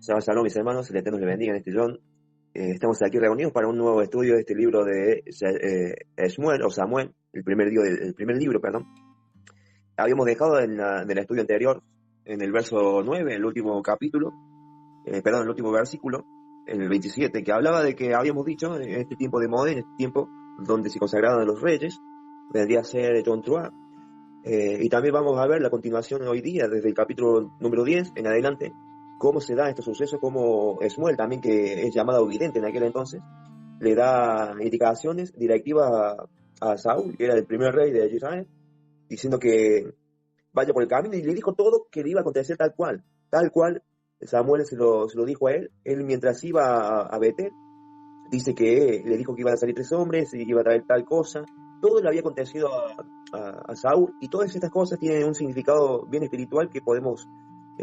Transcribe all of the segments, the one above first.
Shalom, mis hermanos, el Eterno les bendiga en este John. Estamos aquí reunidos para un nuevo estudio de este libro de Shmuel, o Samuel, el primer libro, perdón. Habíamos dejado en el estudio anterior, en el verso 9, el último capítulo, el último versículo, en el 27, que hablaba de que habíamos dicho, en este tiempo de Modé, en este tiempo donde se consagraban los reyes, vendría a ser John Truá. Y también vamos a ver la continuación hoy día, desde el capítulo número 10 en adelante, cómo se da estos sucesos, cómo Shmuel, también que es llamado vidente en aquel entonces, le da indicaciones directivas a Saúl, que era el primer rey de Israel, diciendo que vaya por el camino, y le dijo todo que le iba a acontecer tal cual Samuel se lo dijo a él mientras iba a Betel, dice que le dijo que iban a salir 3 hombres y que iba a traer tal cosa. Todo le había acontecido a Saúl, y todas estas cosas tienen un significado bien espiritual que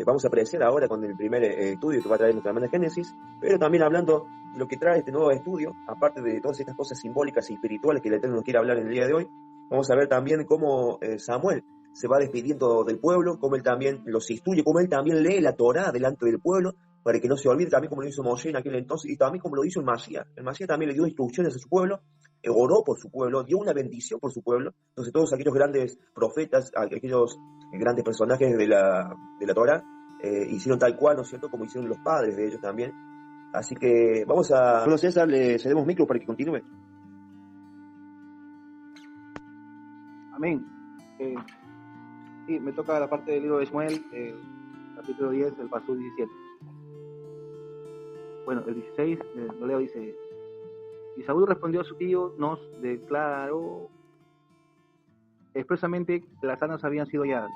vamos a apreciar ahora con el primer estudio que va a traer nuestra hermana Génesis, pero también hablando de lo que trae este nuevo estudio, aparte de todas estas cosas simbólicas y espirituales que el Eterno nos quiere hablar en el día de hoy. Vamos a ver también cómo Samuel se va despidiendo del pueblo, cómo él también los instruye, cómo él también lee la Torá delante del pueblo, para que no se olvide, también como lo hizo Moshe en aquel entonces, y también como lo hizo el Masías. El Masías también le dio instrucciones a su pueblo, oró por su pueblo, dio una bendición por su pueblo. Entonces todos aquellos grandes profetas, aquellos grandes personajes de la Torá, hicieron tal cual, ¿no es cierto?, como hicieron los padres de ellos también. Así que vamos a... Bueno, César, le cedemos micro para que continúe. Amén. Sí, me toca la parte del libro de Shmuel, capítulo 10, el paso 17. Bueno, el 16, lo leo, dice: y Saúl respondió a su tío, nos declaró expresamente que las armas habían sido halladas,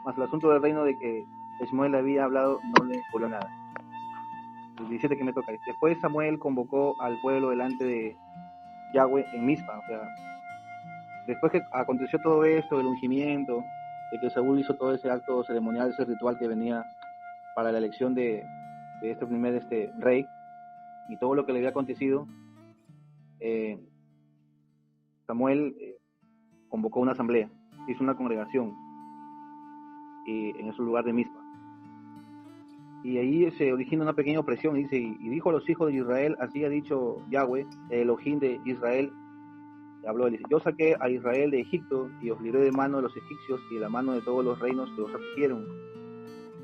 mas el asunto del reino de que Shmuel había hablado no le volvió nada. El 17 que me toca. Después Samuel convocó al pueblo delante de Yahweh en Mizpa. O sea, después que aconteció todo esto, el ungimiento, de que Saúl hizo todo ese acto ceremonial, ese ritual que venía para la elección de este primer rey, y todo lo que le había acontecido, Samuel convocó una asamblea, hizo una congregación en ese lugar de Mizpa. Y ahí se origina una pequeña opresión, dice: y dijo a los hijos de Israel, así ha dicho Yahweh, el Elohim de Israel, habló él, dice: yo saqué a Israel de Egipto y os libré de mano de los egipcios y de la mano de todos los reinos que os afligieron.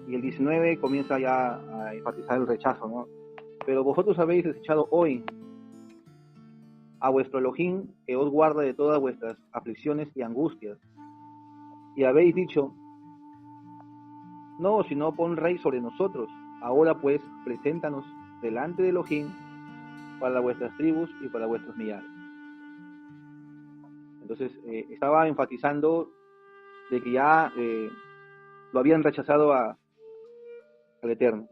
Y el 19 comienza ya a enfatizar el rechazo, ¿no? Pero vosotros habéis desechado hoy a vuestro Elohim, que os guarda de todas vuestras aflicciones y angustias. Y habéis dicho: no, sino pon rey sobre nosotros. Ahora pues, preséntanos delante de Elohim para vuestras tribus y para vuestros millares. Entonces, estaba enfatizando de que ya lo habían rechazado al Eterno.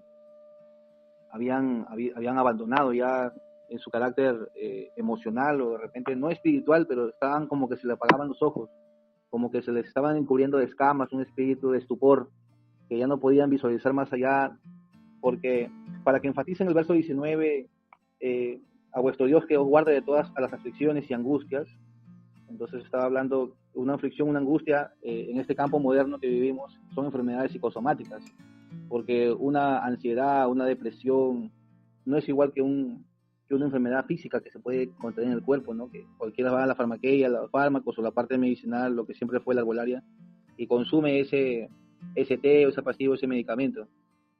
Habían abandonado ya en su carácter emocional, o de repente no espiritual, pero estaban como que se le apagaban los ojos, como que se les estaban encubriendo de escamas, un espíritu de estupor, que ya no podían visualizar más allá, porque para que enfaticen el verso 19, a vuestro Dios que os guarde de todas las aflicciones y angustias. Entonces estaba hablando de una aflicción, una angustia, en este campo moderno que vivimos, son enfermedades psicosomáticas, porque una ansiedad, una depresión, no es igual que una enfermedad física que se puede contener en el cuerpo, ¿no? Que cualquiera va a la farmaquería, los fármacos o la parte medicinal, lo que siempre fue la arbolaria, y consume ese té o esa pastilla o ese medicamento,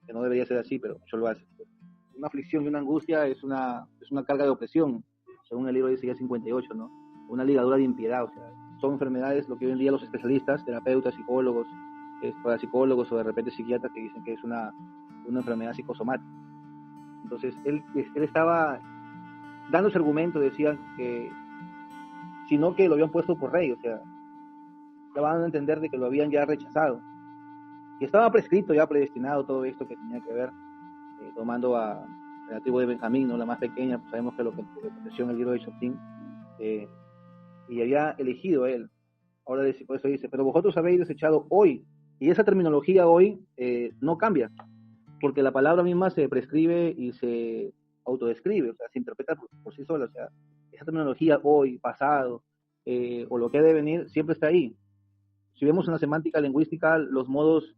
que no debería ser así, pero muchos lo hacen. Una aflicción y una angustia es una carga de opresión, según el libro de Isaías 58, ¿no? Una ligadura de impiedad, o sea, son enfermedades, lo que hoy en día los especialistas, terapeutas, psicólogos, parapsicólogos o de repente psiquiatras, que dicen que es una enfermedad psicosomática. Entonces, él estaba dando ese argumento, decía que, sino que lo habían puesto por rey, o sea, daban a entender de que lo habían ya rechazado. Y estaba prescrito, ya predestinado todo esto que tenía que ver, tomando a la tribu de Benjamín, ¿no? La más pequeña, pues sabemos que lo que aconteció en el libro de Shoftim, y había elegido a él. Ahora por eso dice: pero vosotros habéis desechado hoy, y esa terminología hoy no cambia, porque la palabra misma se prescribe y se autodescribe, o sea, se interpreta por sí sola, o sea, esa terminología hoy, pasado, o lo que ha de venir, siempre está ahí. Si vemos en la semántica lingüística, los modos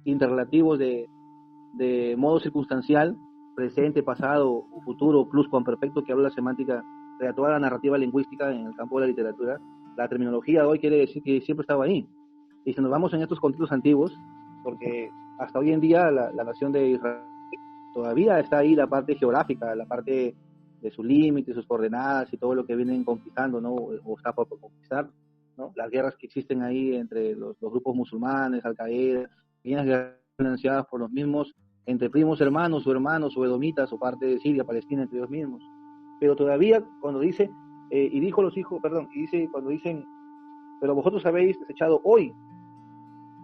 interrelativos de de modo circunstancial, presente, pasado, futuro, pluscuamperfecto, que habla la semántica de toda la narrativa lingüística en el campo de la literatura. La terminología de hoy quiere decir que siempre estaba ahí. Y si nos vamos en estos contextos antiguos, porque hasta hoy en día la nación de Israel todavía está ahí la parte geográfica, la parte de sus límites, sus coordenadas y todo lo que vienen conquistando, ¿no? O está por conquistar, ¿no? Las guerras que existen ahí entre los grupos musulmanes, Al-Qaeda, pequeñas guerras financiadas por los mismos, entre primos hermanos o edomitas o parte de Siria, Palestina, entre ellos mismos. Pero todavía cuando dice, y dijo los hijos, perdón, y dice, cuando dicen, pero vosotros habéis desechado hoy,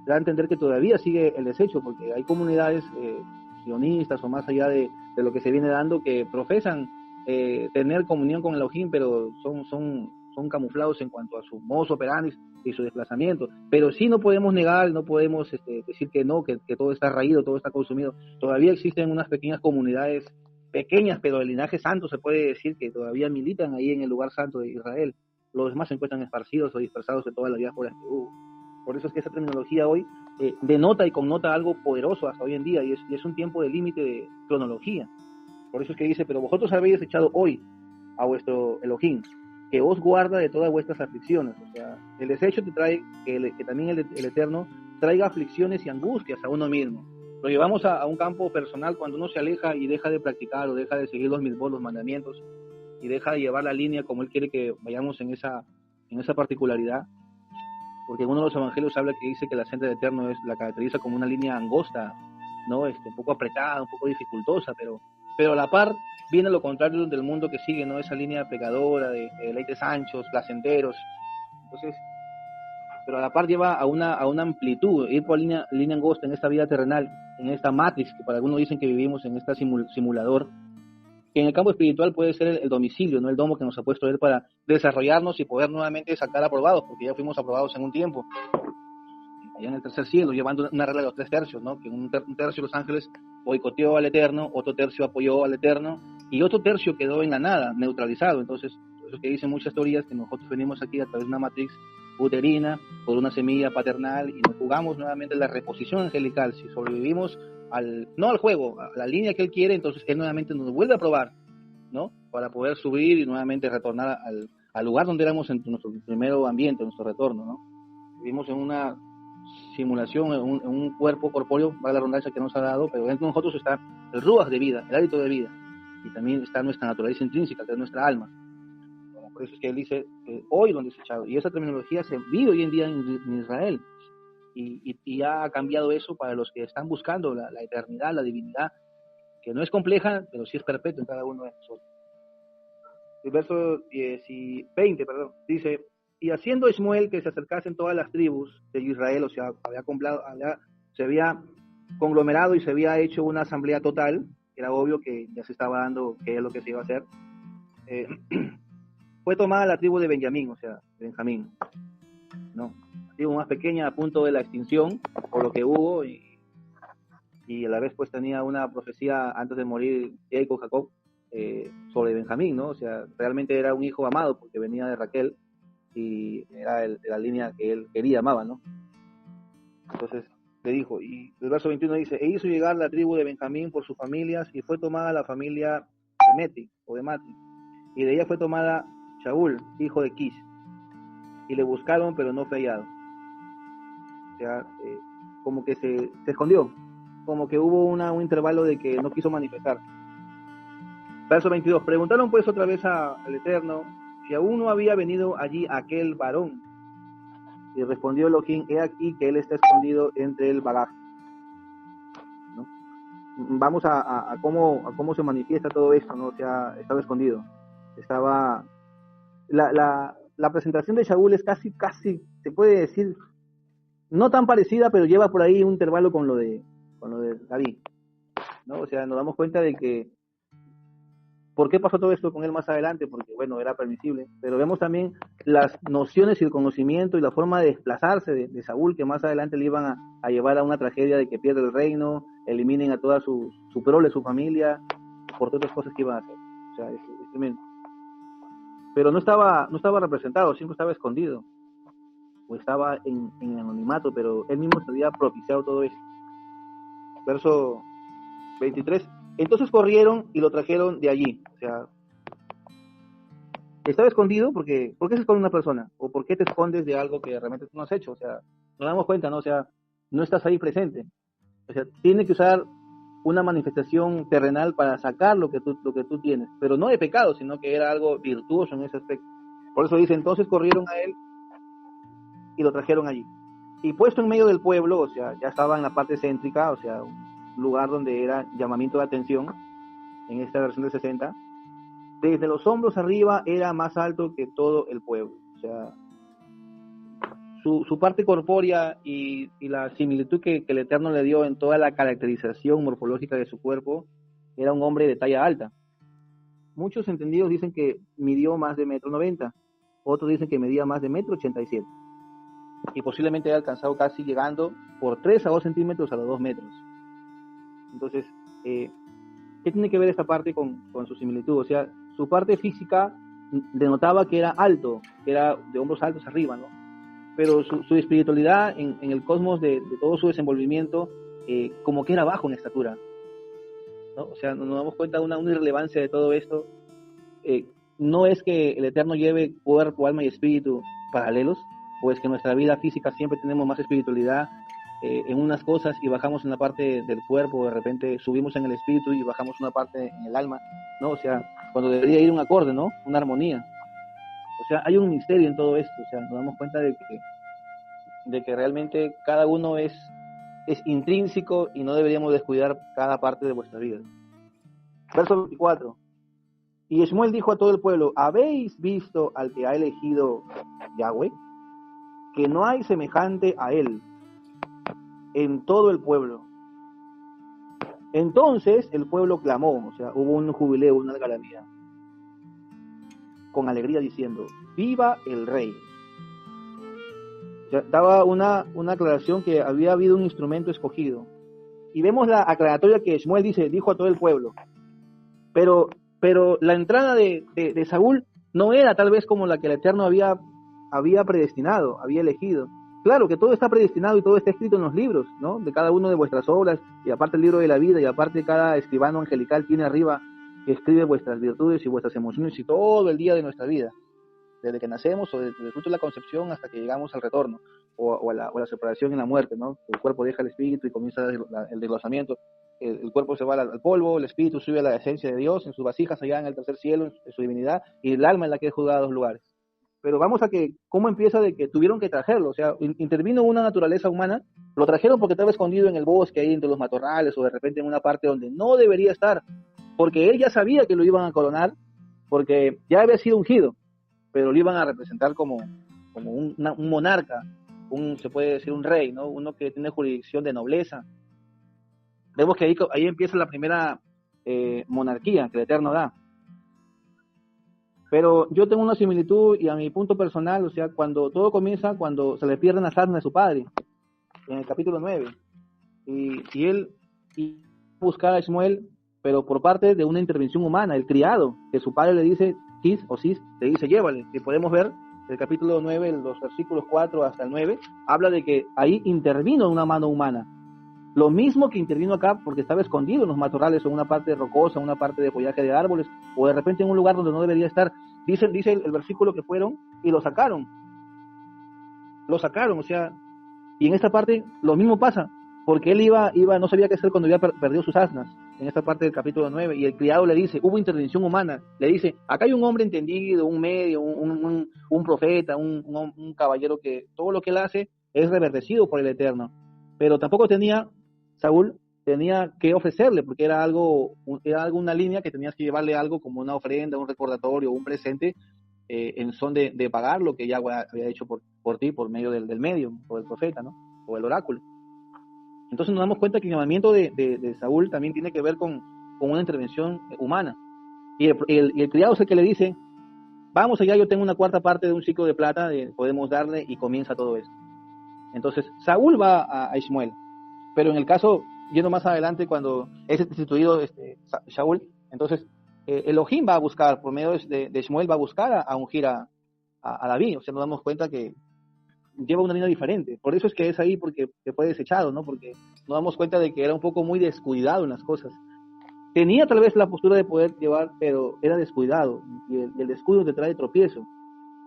da a entender que todavía sigue el desecho, porque hay comunidades sionistas o más allá de lo que se viene dando que profesan tener comunión con Elohim, pero son camuflados en cuanto a su modus operandi y su desplazamiento. Pero sí no podemos negar, no podemos decir que no, que todo está raído, todo está consumido. Todavía existen unas pequeñas comunidades, pequeñas, pero de linaje santo, se puede decir, que todavía militan ahí en el lugar santo de Israel. Los demás se encuentran esparcidos o dispersados de todas las diásporas que hubo. Por eso es que esa terminología hoy denota y connota algo poderoso hasta hoy en día, y es un tiempo de límite de cronología. Por eso es que dice, pero vosotros habéis echado hoy a vuestro Elohim, que os guarda de todas vuestras aflicciones. O sea, el desecho te trae que también el Eterno traiga aflicciones y angustias a uno mismo. Lo llevamos a un campo personal cuando uno se aleja y deja de practicar o deja de seguir los mitzvot, los mandamientos, y deja de llevar la línea como Él quiere que vayamos en esa particularidad. Porque en uno de los evangelios habla que dice que la senda del Eterno la caracteriza como una línea angosta, ¿no? Un poco apretada, un poco dificultosa, pero a la par viene lo contrario del mundo que sigue, ¿no? Esa línea pecadora de deleites anchos, placenteros. Entonces, pero a la par lleva a una amplitud, ir por línea angosta en esta vida terrenal, en esta matrix, que para algunos dicen que vivimos en este simulador, que en el campo espiritual puede ser el domicilio, ¿no? El domo que nos ha puesto Él para desarrollarnos y poder nuevamente sacar aprobados, porque ya fuimos aprobados en un tiempo, allá en el tercer cielo, llevando una regla de los 3 tercios, ¿no? Que un tercio de los ángeles boicoteó al Eterno, otro tercio apoyó al Eterno, y otro tercio quedó en la nada, neutralizado. Entonces, eso que dicen muchas teorías, que nosotros venimos aquí a través de una matriz uterina, por una semilla paternal, y nos jugamos nuevamente la reposición angelical. Si sobrevivimos no al juego, a la línea que Él quiere, entonces Él nuevamente nos vuelve a probar, ¿no? Para poder subir y nuevamente retornar al lugar donde éramos en nuestro primer ambiente, en nuestro retorno, ¿no? Vivimos en una simulación, en un cuerpo corpóreo, para la redundancia que nos ha dado, pero dentro de nosotros está el ruach de vida, el hálito de vida, y también está nuestra naturaleza intrínseca, que es nuestra alma. Bueno, por eso es que Él dice, hoy lo han desechado, y esa terminología se vive hoy en día en Israel, y ha cambiado eso para los que están buscando la eternidad, la divinidad, que no es compleja, pero sí es perpetua en cada uno de nosotros. El verso 20, dice, y haciendo Shmuel que se acercasen todas las tribus de Israel, o sea, se había conglomerado y se había hecho una asamblea total, era obvio que ya se estaba dando qué es lo que se iba a hacer, fue tomada la tribu de Benjamín, o sea, Benjamín, ¿no? La tribu más pequeña a punto de la extinción, por lo que hubo, y a la vez pues tenía una profecía antes de morir Jacob, sobre Benjamín, ¿no? O sea, realmente era un hijo amado porque venía de Raquel y era de la línea que él quería, amaba, ¿no? Entonces le dijo, y el verso 21 dice, e hizo llegar la tribu de Benjamín por sus familias, y fue tomada la familia de Meti, o de Mati, y de ella fue tomada Shaul, hijo de Kish, y le buscaron, pero no fue hallado. O sea, como que se escondió, como que hubo un intervalo de que no quiso manifestar. Verso 22, preguntaron pues otra vez al Eterno si aún no había venido allí aquel varón. Y respondió Elohim, he aquí que él está escondido entre el bagaje, ¿no? Vamos a cómo se manifiesta todo esto, ¿no? O sea, estaba escondido. La presentación de Shaul es casi, se puede decir, no tan parecida, pero lleva por ahí un intervalo con lo de David, ¿no? O sea, nos damos cuenta de que ¿por qué pasó todo esto con él más adelante? Porque, bueno, era permisible. Pero vemos también las nociones y el conocimiento y la forma de desplazarse de Saúl, que más adelante le iban a llevar a una tragedia de que pierde el reino, eliminen a toda su prole, su familia, por todas las cosas que iban a hacer. O sea, es tremendo. Pero no estaba representado, siempre estaba escondido. O estaba en anonimato, pero él mismo se había propiciado todo esto. Verso 23. Entonces corrieron y lo trajeron de allí. O sea, estaba escondido porque, ¿por qué se esconde una persona? ¿O por qué te escondes de algo que realmente tú no has hecho? O sea, nos damos cuenta, ¿no? O sea, no estás ahí presente. O sea, tiene que usar una manifestación terrenal para sacar lo que tú tienes, pero no de pecado, sino que era algo virtuoso en ese aspecto. Por eso dice, entonces corrieron a él y lo trajeron allí. Y puesto en medio del pueblo, o sea, ya estaba en la parte céntrica, o sea, un lugar donde era llamamiento de atención, en esta versión de 60, desde los hombros arriba era más alto que todo el pueblo. O sea, su parte corpórea y la similitud que el Eterno le dio en toda la caracterización morfológica de su cuerpo, era un hombre de talla alta. Muchos entendidos dicen que midió más de 1,90 m, otros dicen que medía más de 1,87 m, y posiblemente haya alcanzado casi llegando por 3 a 2 centímetros a los 2 metros. Entonces, ¿qué tiene que ver esta parte con su similitud? O sea, su parte física denotaba que era alto, que era de hombros altos arriba, ¿no? Pero su espiritualidad en el cosmos de todo su desenvolvimiento, como que era bajo en estatura, ¿no? O sea, nos damos cuenta de una irrelevancia de todo esto. No es que el Eterno lleve cuerpo, alma y espíritu paralelos, o es que en nuestra vida física siempre tenemos más espiritualidad en unas cosas y bajamos en la parte del cuerpo, de repente subimos en el espíritu y bajamos una parte en el alma, ¿no? O sea, cuando debería ir un acorde, ¿no? Una armonía. O sea, hay un misterio en todo esto. O sea, nos damos cuenta de que realmente cada uno es intrínseco y no deberíamos descuidar cada parte de vuestra vida. Verso 24. Y Shmuel dijo a todo el pueblo, ¿habéis visto al que ha elegido Yahweh? Que no hay semejante a él en todo el pueblo. Entonces el pueblo clamó, o sea, hubo un jubileo, una algarabía, con alegría diciendo, ¡viva el rey! O sea, daba una aclaración que había habido un instrumento escogido. Y vemos la aclaratoria que Shmuel dijo a todo el pueblo. Pero la entrada de Saúl no era tal vez como la que el Eterno había predestinado, había elegido. Claro que todo está predestinado y todo está escrito en los libros, ¿no? De cada uno de vuestras obras, y aparte el libro de la vida, y aparte cada escribano angelical tiene arriba que escribe vuestras virtudes y vuestras emociones y todo el día de nuestra vida, desde que nacemos o desde el fruto de la concepción hasta que llegamos al retorno o a la separación en la muerte, ¿no? El cuerpo deja el espíritu y comienza el desglosamiento. El cuerpo se va al polvo, el espíritu sube a la esencia de Dios en sus vasijas allá en el tercer cielo, en su divinidad, y el alma es la que es juzgada a dos lugares. Pero vamos a que, ¿cómo empieza de que tuvieron que traerlo? O sea, intervino una naturaleza humana, lo trajeron porque estaba escondido en el bosque, ahí entre los matorrales, o de repente en una parte donde no debería estar, porque él ya sabía que lo iban a coronar, porque ya había sido ungido, pero lo iban a representar como un monarca, se puede decir un rey, ¿no? Uno que tiene jurisdicción de nobleza. Vemos que ahí empieza la primera monarquía que el Eterno da. Pero yo tengo una similitud y a mi punto personal, o sea, cuando todo comienza, cuando se le pierden las armas de su padre, en el capítulo 9, y él busca a Shmuel, pero por parte de una intervención humana, el criado, que su padre le dice, Cis, le dice, llévale, que podemos ver, el capítulo 9, los versículos 4 hasta el 9, habla de que ahí intervino una mano humana. Lo mismo que intervino acá porque estaba escondido en los matorrales o en una parte rocosa, en una parte de follaje de árboles, o de repente en un lugar donde no debería estar. Dice el versículo que fueron y lo sacaron, o sea, y en esta parte lo mismo pasa, porque él iba no sabía qué hacer cuando había perdido sus asnas, en esta parte del capítulo 9, y el criado le dice, hubo intervención humana, le dice, acá hay un hombre entendido, un medio, un profeta, un caballero que todo lo que él hace es reverdecido por el Eterno, pero tampoco Saúl tenía que ofrecerle, porque era algo, una línea que tenías que llevarle algo como una ofrenda, un recordatorio, un presente, en son de pagar lo que Yahweh había hecho por ti, por medio del medio, o del profeta, ¿no? O el oráculo. Entonces nos damos cuenta que el llamamiento de Saúl también tiene que ver con una intervención humana. Y el criado es el que le dice, vamos allá, yo tengo una cuarta parte de un ciclo de plata, podemos darle, y comienza todo esto. Entonces Saúl va a Ishmael. Pero en el caso, yendo más adelante, cuando es instituido Shaul, entonces Elohim va a buscar, por medio de Shmuel, va a buscar a ungir a David. O sea, nos damos cuenta que lleva una línea diferente. Por eso es que es ahí porque fue desechado, ¿no? Porque nos damos cuenta de que era un poco muy descuidado en las cosas. Tenía tal vez la postura de poder llevar, pero era descuidado. Y el descuido te trae tropiezo.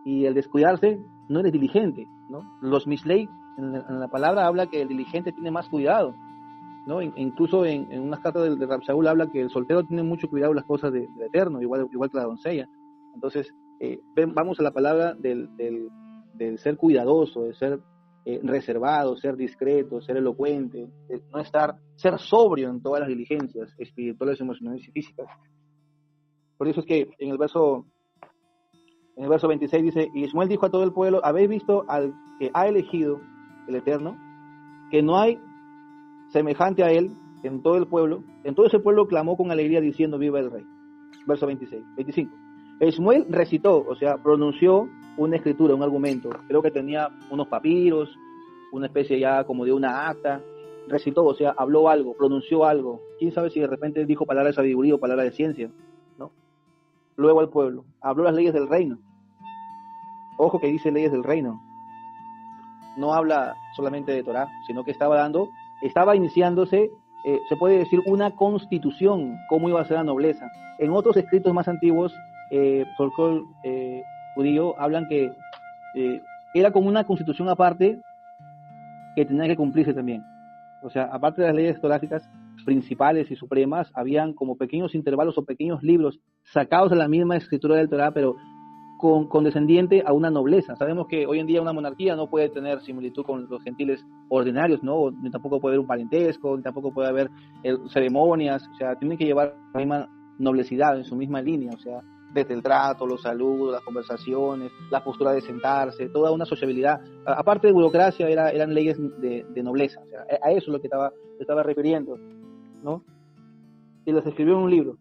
Y el descuidarse no eres diligente, ¿no? Los Mishlei, en la palabra habla que el diligente tiene más cuidado, ¿no? Incluso en unas cartas de Rab Shaul habla que el soltero tiene mucho cuidado en las cosas del Eterno, igual que la doncella. Entonces, vamos a la palabra del ser cuidadoso, de ser reservado, ser discreto, ser elocuente, no ser sobrio en todas las diligencias espirituales, emocionales y físicas. Por eso es que en el verso 26 dice, y Ismael dijo a todo el pueblo, habéis visto al que ha elegido el Eterno, que no hay semejante a él en todo el pueblo. Entonces el pueblo clamó con alegría diciendo, viva el rey. Verso 25. Ismael recitó, o sea, pronunció una escritura, un argumento. Creo que tenía unos papiros, una especie ya como de una acta. Recitó, o sea, habló algo, pronunció algo. ¿Quién sabe si de repente dijo palabras de sabiduría o palabras de ciencia? ¿No? Luego al pueblo. Habló las leyes del reino. Ojo que dice leyes del reino. No habla solamente de Torah, sino que estaba iniciándose, se puede decir, una constitución, cómo iba a ser la nobleza. En otros escritos más antiguos, folclore judío, hablan que era como una constitución aparte que tenía que cumplirse también. O sea, aparte de las leyes toráficas principales y supremas, habían como pequeños intervalos o pequeños libros sacados de la misma escritura del Torah, pero condescendiente a una nobleza. Sabemos que hoy en día una monarquía no puede tener similitud con los gentiles ordinarios, ¿no? Ni tampoco puede haber un parentesco, ni tampoco puede haber ceremonias, o sea, tienen que llevar la misma noblecidad en su misma línea, o sea, desde el trato, los saludos, las conversaciones, la postura de sentarse, toda una sociabilidad. Aparte de burocracia, eran leyes de nobleza, o sea, a eso es lo que estaba refiriendo, ¿no? Y las escribió en un libro,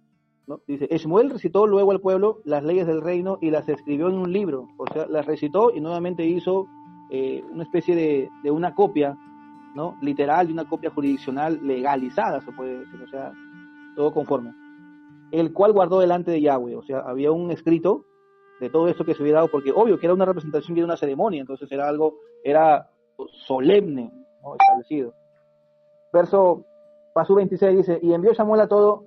¿no? Dice, Shmuel recitó luego al pueblo las leyes del reino y las escribió en un libro, o sea, las recitó y nuevamente hizo una especie de una copia, ¿no? Literal, de una copia jurisdiccional legalizada, se puede decir, o sea, todo conforme. El cual guardó delante de Yahweh, o sea, había un escrito de todo esto que se hubiera dado, porque obvio que era una representación de una ceremonia, entonces era solemne, ¿no? Establecido. Pasú 26 dice, y envió Samuel a todo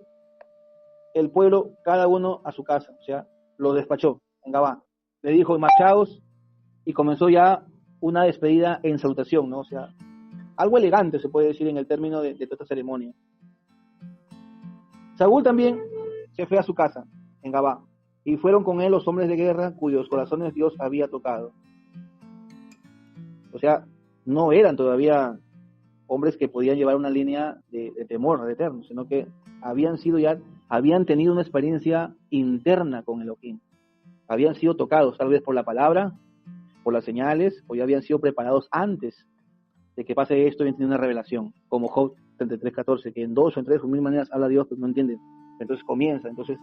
el pueblo, cada uno a su casa, o sea, lo despachó en Gabá. Le dijo, marchaos, y comenzó ya una despedida en salutación, ¿no? O sea, algo elegante se puede decir en el término de toda esta ceremonia. Saúl también se fue a su casa, en Gabá, y fueron con él los hombres de guerra cuyos corazones Dios había tocado. O sea, no eran todavía hombres que podían llevar una línea de temor al Eterno, sino que habían tenido una experiencia interna con Elohim. Habían sido tocados tal vez por la palabra, por las señales, o ya habían sido preparados antes de que pase esto, habían tenido una revelación, como Job 33:14, que en 2 o en 3 o 1000 maneras habla Dios, pero no entienden. Entonces comienza. Entonces,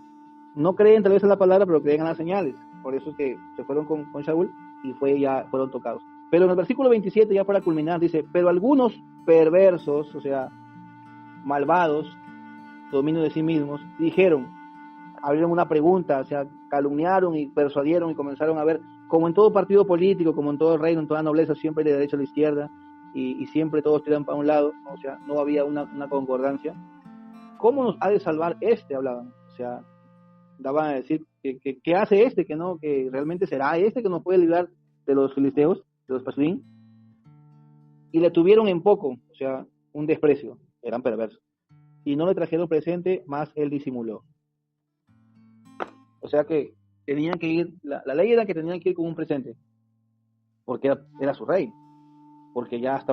no creen tal vez en la palabra, pero creen en las señales. Por eso es que se fueron con Saúl y fueron tocados. Pero en el versículo 27, ya para culminar, dice, pero algunos perversos, o sea, malvados, dominio de sí mismos, abrieron una pregunta, o sea, calumniaron y persuadieron y comenzaron a ver, como en todo partido político, como en todo reino, en toda nobleza, siempre de derecha a la izquierda, y siempre todos tiran para un lado, o sea, no había una concordancia. ¿Cómo nos ha de salvar este? Hablaban, o sea, daban a decir, ¿qué hace este? Que realmente será este que nos puede librar de los filisteos, de los pasuín, y le tuvieron en poco, o sea, un desprecio, eran perversos, y no le trajeron presente, más él disimuló. O sea que tenían que ir, la ley era que tenían que ir con un presente, porque era su rey, porque ya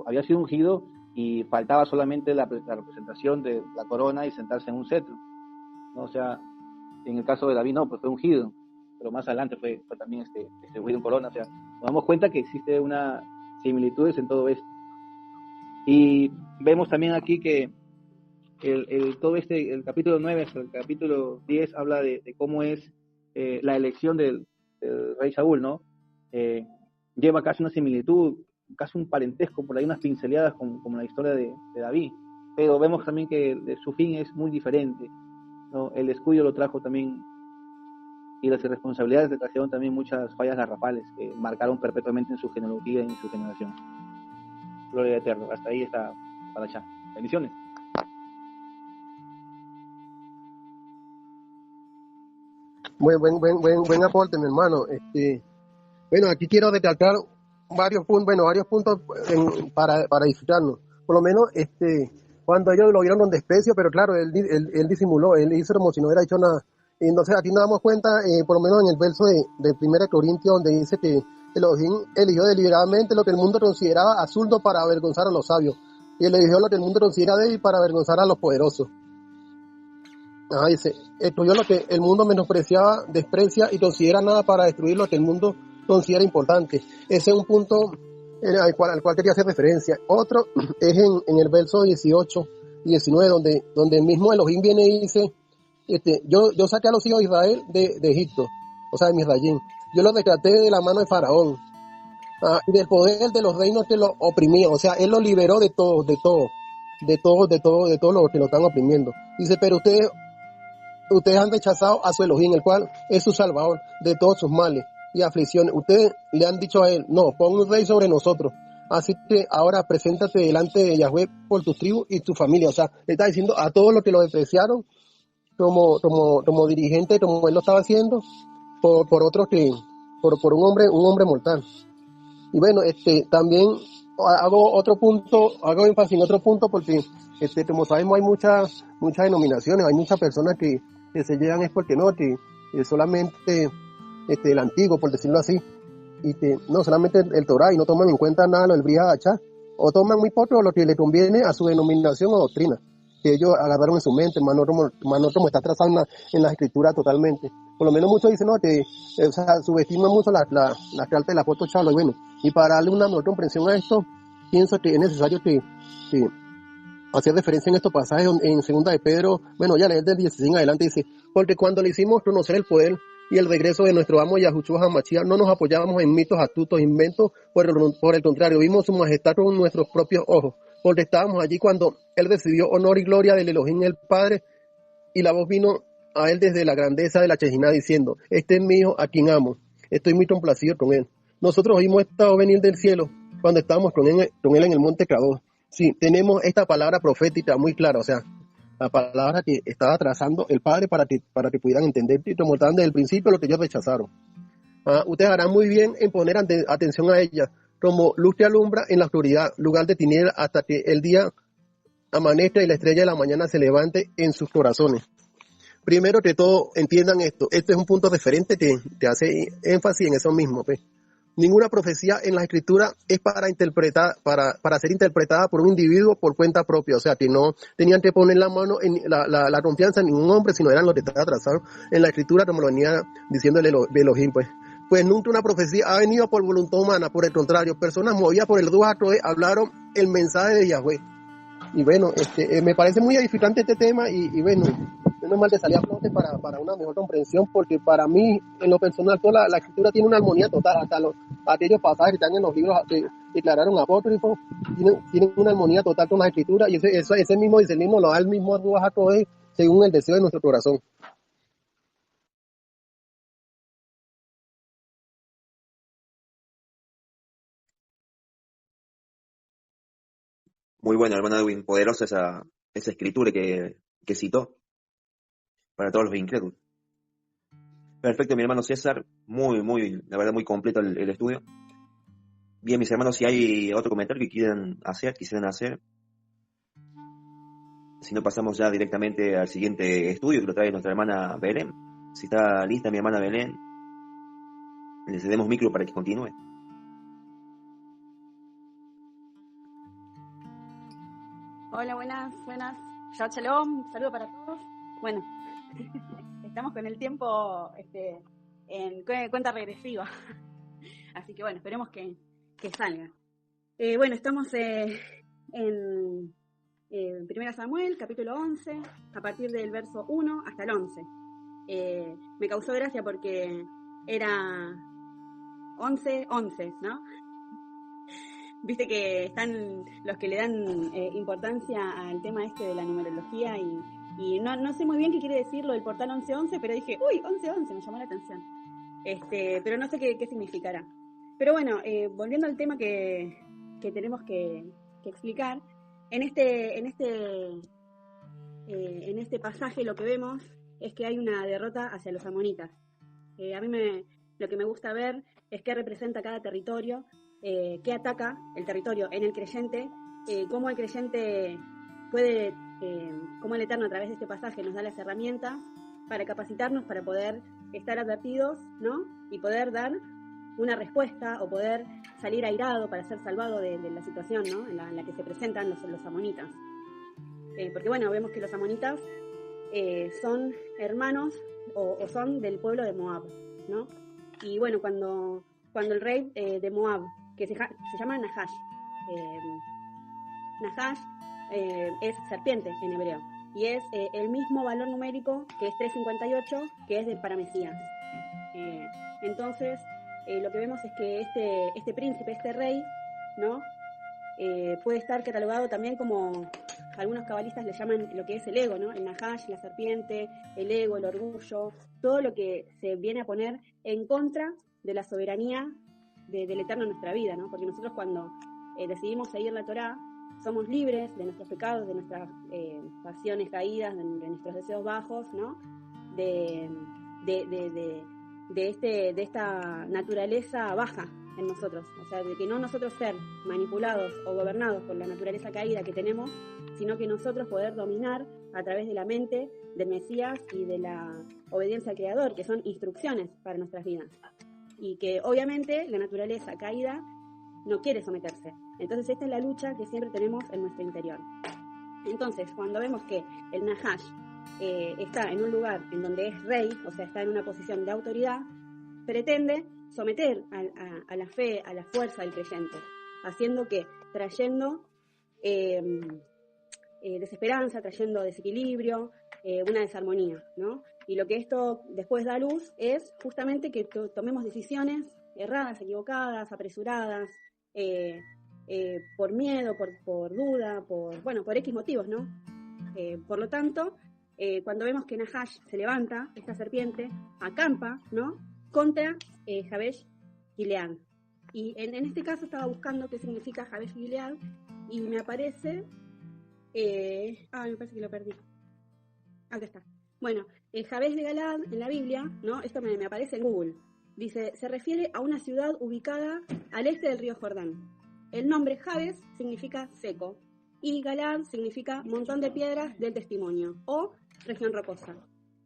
había sido ungido y faltaba solamente la representación de la corona y sentarse en un cetro, ¿no? O sea, en el caso de David no, pues fue ungido, pero más adelante fue también ungido en corona. O sea, nos damos cuenta que existe una similitudes en todo esto. Y vemos también aquí que el capítulo 9 hasta el capítulo 10 habla de cómo es la elección del rey Saúl, ¿no? Lleva casi una similitud, casi un parentesco, por ahí unas pinceladas como la historia de David, pero vemos también que su fin es muy diferente, ¿no? El descuido lo trajo también y las irresponsabilidades le trajeron también muchas fallas garrafales que marcaron perpetuamente en su genealogía y en su generación. Gloria al Eterno. Hasta ahí está para allá. Bendiciones. Buen aporte, mi hermano. Bueno, aquí quiero recalcar varios puntos para disfrutarnos. Por lo menos, cuando ellos lo vieron con desprecio, pero claro, él disimuló, él hizo como si no hubiera hecho nada. Y entonces aquí nos damos cuenta, por lo menos en el verso de 1 Corintios, donde dice que Elohim eligió deliberadamente lo que el mundo consideraba absurdo para avergonzar a los sabios, y él eligió lo que el mundo considera débil para avergonzar a los poderosos. Dice, estudió lo que el mundo menospreciaba, desprecia y considera nada para destruir lo que el mundo considera importante. Ese es un punto al cual quería hacer referencia. Otro es en el verso 18 y 19, donde el mismo Elohim viene y dice, yo saqué a los hijos de Israel de Egipto, o sea, de Misrayim. Yo los rescaté de la mano de Faraón, y del poder de los reinos que los oprimían. O sea, él los liberó de todo lo que lo están oprimiendo. Dice, pero ustedes han rechazado a su Elohim, el cual es su salvador de todos sus males y aflicciones. Ustedes le han dicho a él, no, pon un rey sobre nosotros. Así que ahora preséntate delante de Yahweh por tus tribus y tu familia. O sea, le está diciendo a todos los que lo despreciaron como dirigente, como él lo estaba haciendo, por otros por un hombre mortal. Y bueno, también hago énfasis en otro punto porque, como sabemos, hay muchas denominaciones, hay muchas personas que se llegan es porque no, que solamente el antiguo, por decirlo así, y que no solamente el Torah, y no toman en cuenta nada lo del Brit Hadashah, o toman muy poco lo que le conviene a su denominación o doctrina, que ellos agarraron en su mente, más no como está trazado en la escritura totalmente. Por lo menos muchos dicen, no, que subestiman mucho la carta del apóstol Pablo. Y bueno, y para darle una mejor comprensión a esto, pienso que es necesario que hacer referencia en estos pasajes en segunda de Pedro, bueno, ya leer del 16 en adelante, dice, porque cuando le hicimos conocer el poder y el regreso de nuestro amo Yahushua HaMashiach, no nos apoyábamos en mitos astutos, inventos, por el contrario, vimos su majestad con nuestros propios ojos, porque estábamos allí cuando él recibió honor y gloria del Elohim el Padre, y la voz vino a él desde la grandeza de la Shejinah diciendo, este es mi hijo a quien amo, estoy muy complacido con él. Nosotros oímos esta voz venir del cielo cuando estábamos con él en el monte Cadós. Sí, tenemos esta palabra profética muy clara, o sea, la palabra que estaba trazando el Padre para que pudieran entender y remontar desde el principio lo que ellos rechazaron. Ustedes harán muy bien en poner atención a ella, como luz que alumbra en la oscuridad, lugar de tinieblas, hasta que el día amanezca y la estrella de la mañana se levante en sus corazones. Primero que todo, entiendan esto. Este es un punto referente que te hace énfasis en eso mismo, pues. Ninguna profecía en la escritura es para ser interpretada por un individuo por cuenta propia, o sea que no tenían que poner la mano en la confianza en ningún hombre, sino eran los que estaban trazados en la escritura, como lo venía diciendo el Elohim, pues nunca una profecía ha venido por voluntad humana, por el contrario, personas movidas por el Ruach HaKodesh hablaron el mensaje de Yahweh. Y bueno, me parece muy edificante este tema y bueno, menos mal de salir a flote para una mejor comprensión, porque para mí, en lo personal, toda la escritura tiene una armonía total, hasta aquellos pasajes que están en los libros que declararon apócrifos, tienen una armonía total con las escrituras, y ese mismo discernimiento lo da el mismo Ruach HaKodesh según el deseo de nuestro corazón. Muy bueno, hermano Edwin, poderosa esa escritura que citó para todos los incrédulos. Perfecto, mi hermano César, la verdad, muy completo el estudio. Bien, mis hermanos, si hay otro comentario que quisieran hacer, si no pasamos ya directamente al siguiente estudio que lo trae nuestra hermana Belén. Si está lista mi hermana Belén, le cedemos micro para que continúe. Hola, buenas. Shabbat Shalom, saludo para todos. Bueno, estamos con el tiempo en cuenta regresiva. Así que bueno, esperemos que salga. Bueno, estamos en 1 Samuel, capítulo 11, a partir del verso 1 hasta el 11. Me causó gracia porque era 11, ¿no? Viste que están los que le dan importancia al tema de la numerología y Y no sé muy bien qué quiere decir lo del portal 1111, pero dije, uy, 1111, me llamó la atención. Pero no sé qué significará. Pero bueno, volviendo al tema que tenemos que explicar, en este pasaje lo que vemos es que hay una derrota hacia los amonitas. A mí lo que me gusta ver es qué representa cada territorio, qué ataca el territorio en el creyente, cómo el creyente puede, cómo el Eterno a través de este pasaje nos da las herramientas para capacitarnos, para poder estar advertidos, ¿no? Y poder dar una respuesta o poder salir airado para ser salvado de la situación, ¿no? en la que se presentan los amonitas. Porque bueno, vemos que los amonitas son hermanos o son del pueblo de Moab, ¿no? Y bueno, cuando el rey de Moab, que se llama Nahash, Nahash es serpiente en hebreo, y es el mismo valor numérico que es 358, que es para Mesías. Entonces, lo que vemos es que este príncipe, este rey, ¿no? Puede estar catalogado también como algunos cabalistas le llaman lo que es el ego, ¿no? El Nahash, la serpiente, el ego, el orgullo, todo lo que se viene a poner en contra de la soberanía del Eterno en nuestra vida, ¿no? Porque nosotros cuando decidimos seguir la Torá, somos libres de nuestros pecados, de nuestras pasiones caídas, de nuestros deseos bajos, ¿no? De esta naturaleza baja en nosotros, o sea, de que no nosotros ser manipulados o gobernados por la naturaleza caída que tenemos, sino que nosotros poder dominar a través de la mente del Mesías y de la obediencia al Creador, que son instrucciones para nuestras vidas. Y que obviamente la naturaleza caída no quiere someterse. Entonces esta es la lucha que siempre tenemos en nuestro interior. Entonces, cuando vemos que el Nahash está en un lugar en donde es rey, o sea, está en una posición de autoridad, pretende someter a la fe, a la fuerza del creyente, haciendo que, trayendo desesperanza, trayendo desequilibrio, una desarmonía, ¿no? Y lo que esto después da luz es justamente que tomemos decisiones erradas, equivocadas, apresuradas, por miedo, por duda, por X motivos, ¿no? Por lo tanto, cuando vemos que Nahash se levanta, esta serpiente, acampa, ¿no? Contra Jabesh Gilead. Y en este caso estaba buscando qué significa Jabesh Gilead y me aparece... me parece que lo perdí. Acá está. Bueno, Jabesh de Galaad en la Biblia, ¿no? Esto me aparece en Google. Dice, se refiere a una ciudad ubicada al este del río Jordán. El nombre Jabes significa seco y Galaad significa montón de piedras del testimonio o región rocosa.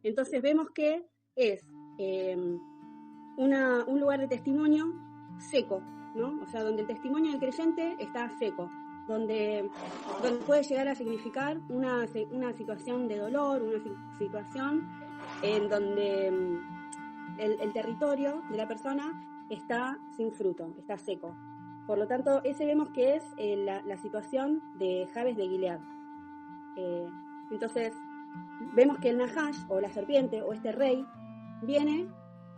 Entonces vemos que es un lugar de testimonio seco, ¿no? O sea, donde el testimonio del creyente está seco, donde puede llegar a significar una situación de dolor, una situación en donde el territorio de la persona está sin fruto, está seco. Por lo tanto, ese vemos que es la situación de Jabesh de Gilead. Entonces, vemos que el Nahash, o la serpiente, o este rey, viene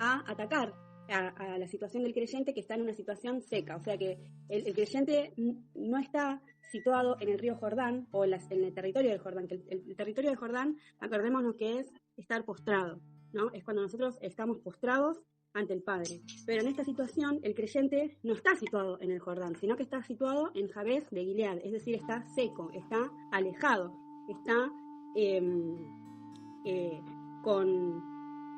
a atacar a la situación del creyente que está en una situación seca. O sea que el creyente no está situado en el río Jordán o en el territorio del Jordán. Que el territorio del Jordán, acordémonos que es estar postrado, ¿no? Es cuando nosotros estamos postrados ante el Padre. Pero en esta situación el creyente no está situado en el Jordán, sino que está situado en Jabesh de Gilead, es decir, está seco, está alejado, está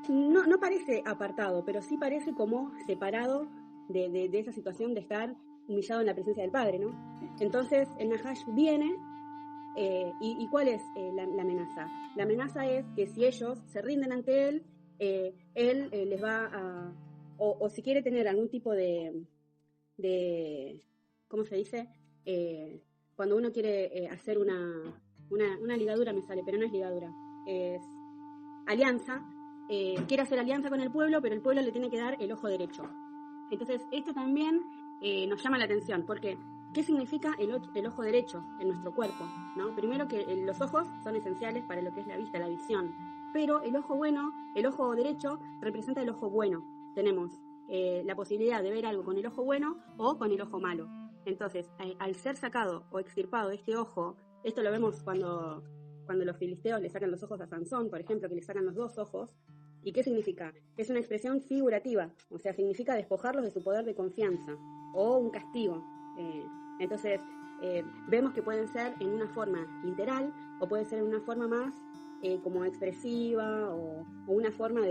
no parece apartado, pero sí parece como separado de esa situación de estar humillado en la presencia del Padre, ¿no? Entonces el Nahash viene ¿y cuál es la amenaza? La amenaza es que si ellos se rinden ante él, él les va a... O si quiere tener algún tipo de ¿cómo se dice? Cuando uno quiere hacer una ligadura, me sale, pero no es ligadura, es alianza, quiere hacer alianza con el pueblo, pero el pueblo le tiene que dar el ojo derecho. Entonces, esto también nos llama la atención, porque ¿qué significa el ojo derecho en nuestro cuerpo? ¿No? Primero que los ojos son esenciales para lo que es la vista, la visión, pero el ojo bueno, el ojo derecho representa el ojo bueno. Tenemos la posibilidad de ver algo con el ojo bueno o con el ojo malo. Entonces, al ser sacado o extirpado este ojo, esto lo vemos cuando cuando los filisteos le sacan los ojos a Sansón, por ejemplo, que le sacan los 2 ojos. ¿Y qué significa? Es una expresión figurativa, o sea, significa despojarlos de su poder de confianza o un castigo. Entonces, vemos que pueden ser en una forma literal o puede ser en una forma más como expresiva o una forma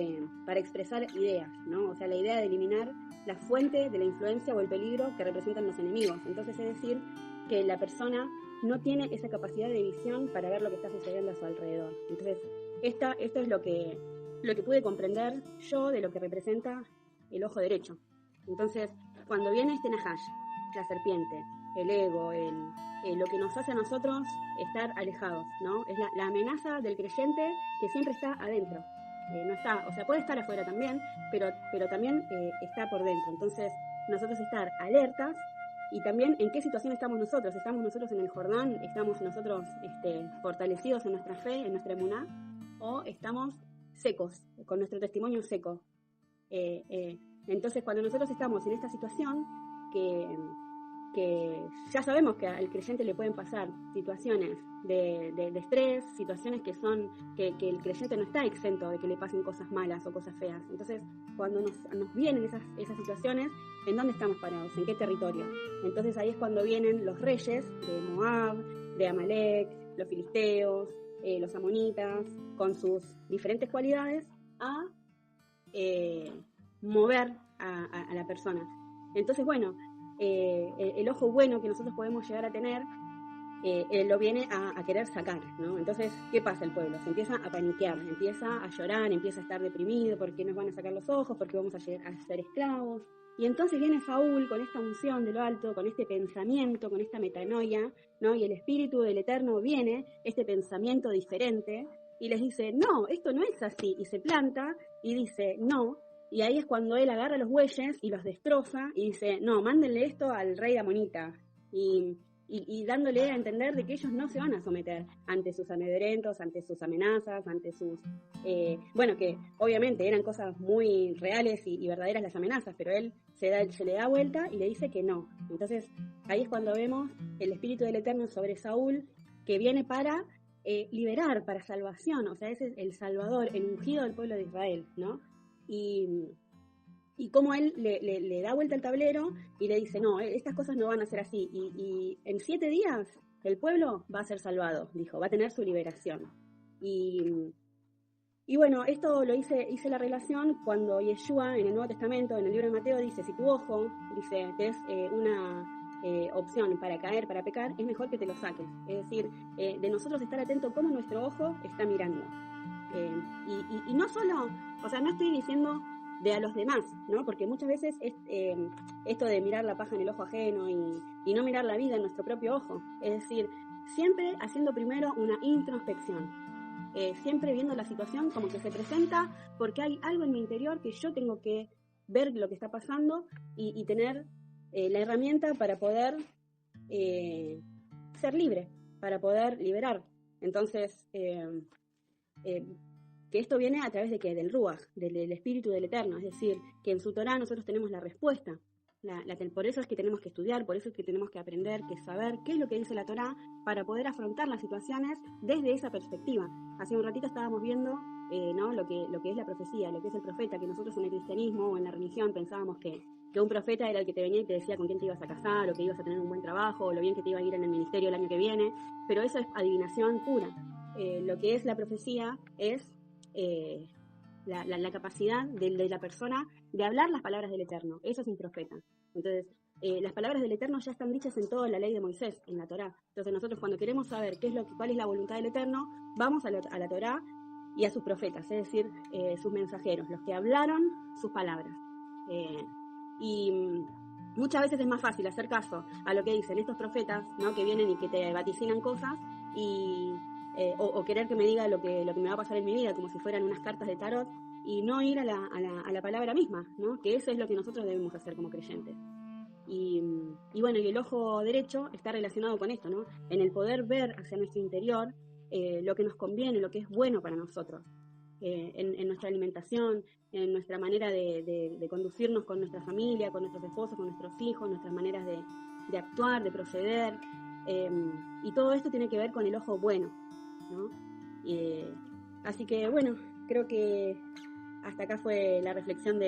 para expresar ideas, ¿no? O sea, la idea de eliminar la fuente de la influencia o el peligro que representan los enemigos. Entonces, es decir, que la persona no tiene esa capacidad de visión para ver lo que está sucediendo a su alrededor. Entonces, esto es lo que pude comprender yo de lo que representa el ojo derecho. Entonces, cuando viene este Nahash, la serpiente, el ego, lo que nos hace a nosotros estar alejados, ¿no? Es la amenaza del creyente que siempre está adentro. No está, o sea, puede estar afuera también, pero también está por dentro. Entonces, nosotros estar alertas y también en qué situación estamos nosotros. ¿Estamos nosotros en el Jordán? ¿Estamos nosotros fortalecidos en nuestra fe, en nuestra emuná? ¿O estamos secos, con nuestro testimonio seco? Entonces, cuando nosotros estamos en esta situación, que ya sabemos que al creyente le pueden pasar situaciones de estrés, situaciones que el creyente no está exento de que le pasen cosas malas o cosas feas. Entonces, cuando nos vienen esas situaciones, ¿en dónde estamos parados? ¿En qué territorio? Entonces ahí es cuando vienen los reyes de Moab, de Amalek, los filisteos, los amonitas, con sus diferentes cualidades, a mover a la persona. Entonces, bueno, el ojo bueno que nosotros podemos llegar a tener, lo viene a querer sacar, ¿no? Entonces, ¿qué pasa el pueblo? Se empieza a paniquear, empieza a llorar, empieza a estar deprimido porque nos van a sacar los ojos, porque vamos a ser esclavos. Y entonces viene Saúl con esta unción de lo alto, con este pensamiento, con esta metanoia, ¿no? Y el Espíritu del Eterno viene, este pensamiento diferente, y les dice, no, esto no es así, y se planta y dice, no. Y ahí es cuando él agarra los bueyes y los destroza y dice, no, mándenle esto al rey de Amonita. Y dándole a entender de que ellos no se van a someter ante sus amedrentos, ante sus amenazas, ante sus... bueno, que obviamente eran cosas muy reales y verdaderas las amenazas, pero él se le da vuelta y le dice que no. Entonces, ahí es cuando vemos el Espíritu del Eterno sobre Saúl, que viene para liberar, para salvación. O sea, ese es el Salvador, el ungido del pueblo de Israel, ¿no? Y como él le da vuelta al tablero y le dice, no, estas cosas no van a ser así. Y en 7 días el pueblo va a ser salvado, dijo, va a tener su liberación. Y bueno, esto lo hice la relación cuando Yeshua en el Nuevo Testamento, en el libro de Mateo, dice, si tu ojo, dice, te es una opción para caer, para pecar, es mejor que te lo saques. Es decir, de nosotros estar atento cómo nuestro ojo está mirando. Y no solo, o sea, no estoy diciendo de a los demás, ¿no? Porque muchas veces es esto de mirar la paja en el ojo ajeno y no mirar la vida en nuestro propio ojo. Es decir, siempre haciendo primero una introspección, siempre viendo la situación como que se presenta porque hay algo en mi interior que yo tengo que ver lo que está pasando y tener la herramienta para poder ser libre, para poder liberar. Entonces, que esto viene a través de ¿qué? Del Ruach, del Espíritu del Eterno, es decir, que en su Torá nosotros tenemos la respuesta. Por eso es que tenemos que estudiar, por eso es que tenemos que aprender, que saber qué es lo que dice la Torá para poder afrontar las situaciones desde esa perspectiva. Hace un ratito estábamos viendo ¿no? lo que es la profecía, lo que es el profeta, que nosotros en el cristianismo o en la religión pensábamos que un profeta era el que te venía y te decía con quién te ibas a casar, o que ibas a tener un buen trabajo, o lo bien que te iba a ir en el ministerio el año que viene, pero eso es adivinación pura. Lo que es la profecía es la capacidad de la persona de hablar las palabras del Eterno. Eso es un profeta. Entonces, las palabras del Eterno ya están dichas en toda la ley de Moisés, en la Torá. Entonces nosotros cuando queremos saber cuál es la voluntad del Eterno, vamos a la Torá y a sus profetas, es decir, sus mensajeros, los que hablaron sus palabras. Y muchas veces es más fácil hacer caso a lo que dicen estos profetas, ¿no? Que vienen y que te vaticinan cosas o querer que me diga lo que me va a pasar en mi vida, como si fueran unas cartas de tarot, y no ir a la palabra misma, ¿no? Que eso es lo que nosotros debemos hacer como creyentes. Y bueno, y el ojo derecho está relacionado con esto, ¿no? En el poder ver hacia nuestro interior lo que nos conviene, lo que es bueno para nosotros, en nuestra alimentación, en nuestra manera de conducirnos con nuestra familia, con nuestros esposos, con nuestros hijos, nuestras maneras de actuar, de proceder, y todo esto tiene que ver con el ojo bueno, ¿no? Así que bueno, creo que hasta acá fue la reflexión